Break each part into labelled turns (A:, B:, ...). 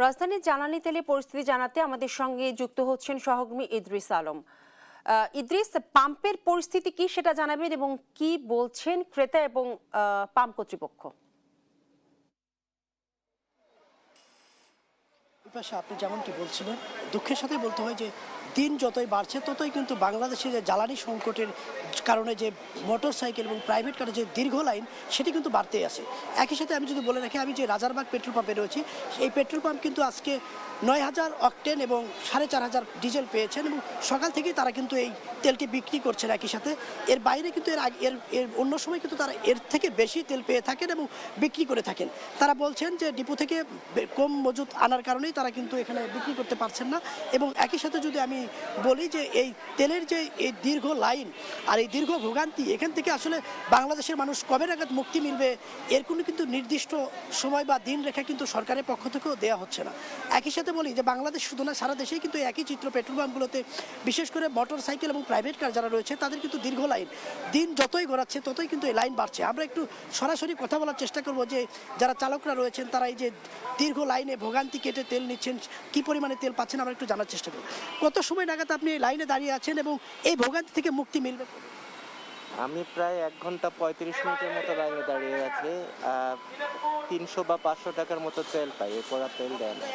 A: রাজধানীর জ্বালানি তেলে পরিস্থিতি জানাতে আমাদের সঙ্গে যুক্ত হচ্ছেন সহকর্মী ইদ্রিস আলম। ইদ্রিস, পাম্পের পরিস্থিতি কি সেটা জানাবেন এবং কি বলছেন ক্রেতা এবং পাম্প কর্তৃপক্ষ?
B: বিপাশা, আপনি যেমনটি বলছিলেন, দুঃখের সাথে বলতে হয় যে দিন যতই বাড়ছে ততই কিন্তু বাংলাদেশে যে জ্বালানি সংকটের কারণে যে মোটর সাইকেল এবং প্রাইভেট কারের যে দীর্ঘ লাইন সেটি কিন্তু বাড়তেই আছে। একই সাথে আমি যদি বলে রাখি, আমি যে রাজারবাগ পেট্রোল পাম্পে রয়েছি, এই পেট্রোল পাম্প কিন্তু আজকে ৯,০০০ অকটেন এবং ৪,৫০০ ডিজেল পেয়েছেন এবং সকাল থেকেই তারা কিন্তু এই তেলটি বিক্রি করছেন। একই সাথে এর বাইরে কিন্তু এর অন্য সময় কিন্তু তারা এর থেকে বেশি তেল পেয়ে থাকেন এবং বিক্রি করে থাকেন। তারা বলছেন যে ডিপো থেকে কম মজুত আনার কারণেই তারা কিন্তু এখানে বিক্রি করতে পারছেন না। এবং একই সাথে যদি আমি বলি যে এই তেলের যে এই দীর্ঘ লাইন আর এই দীর্ঘ ভোগান্তি, এখান থেকে আসলে বাংলাদেশের মানুষ কবে নাগাদ মুক্তি মিলবে এর কোনো কিন্তু নির্দিষ্ট সময় বা দিন রেখা কিন্তু সরকারের পক্ষ থেকেও দেওয়া হচ্ছে না। একই সাথে বলি যে বাংলাদেশ শুধু না, সারা দেশেই কিন্তু একই চিত্র। পেট্রোল পাম্পগুলোতে বিশেষ করে মোটর সাইকেল এবং প্রাইভেট কার যারা রয়েছে তাদের কিন্তু দীর্ঘ লাইন, দিন যতই গড়াচ্ছে ততই কিন্তু এই লাইন বাড়ছে। আমরা একটু সরাসরি কথা বলার চেষ্টা করব যে যারা চালকরা রয়েছেন তারা এই যে দীর্ঘ লাইনে ভোগান্তি কেটে তেল নিচ্ছেন, কি পরিমাণে তেল পাচ্ছেন, আমরা একটু জানার চেষ্টা করব। কত সময় নাগাদ আপনি এই লাইনে দাঁড়িয়ে আছেন এবং এই ভোগান্তি থেকে মুক্তি মিলবে?
C: আমি প্রায় 1 ঘন্টা 35 মিনিটের মতো লাইনে দাঁড়িয়ে আছি। 300 বা 500 টাকার মতো তেল পাই, এরপর আর তেল দেয় না।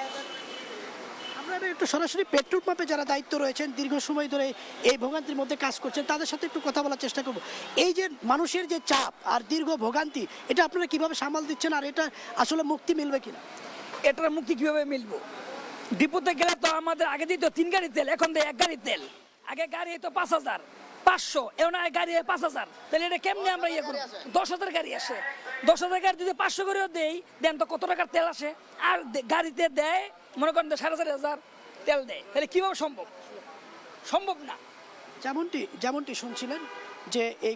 B: আমরা এবার একটু সরাসরি পেট্রোল পাম্পে যারা দায়িত্ব রয়েছেন, দীর্ঘ সময় ধরে এই ভোগান্তির মধ্যে কাজ করছেন, তাদের সাথে একটু কথা বলার চেষ্টা করব। এই যে মানুষের যে চাপ আর দীর্ঘ ভোগান্তি, এটা আপনারা কিভাবে সামাল দিচ্ছেন আর এটা আসলে মুক্তি মিলবে কিনা?
D: এটার মুক্তি কিভাবে মিলবো? ডিপোতে গেলে তো আমাদের আগে দিত 3 গাড়ি তেল, এখন দেয় 1 গাড়ি তেল। আগে গাড়ি তো 5,500, এখন গাড়ি 5,000। তাহলে এটা কেমনে আমরা ইয়ে করবো? 10,000 গাড়ি আসে, 10,000 গাড়ি যদি 500 করেও দেই, দেন তো কত টাকার তেল আসে? আর গাড়িতে দেয় মনে করেন 4,500 তেল দেয়, তাহলে কিভাবে সম্ভব? সম্ভব না।
B: যেমনটি শুনছিলেন যে এই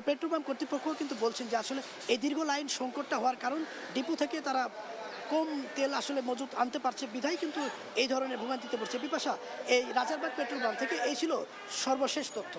B: পেট্রোল পাম্প কর্তৃপক্ষ কিন্তু বলছেন যে আসলে এই দীর্ঘ লাইন সংকটটা হওয়ার কারণ ডিপো থেকে তারা কম তেল আসলে মজুত আনতে পারছে, বিধায় কিন্তু এই ধরনের ভোগান্তিতে পড়ছে। বিপাশা, এই রাজারবাগ পেট্রোল পাম্প থেকে এই ছিল সর্বশেষ তথ্য।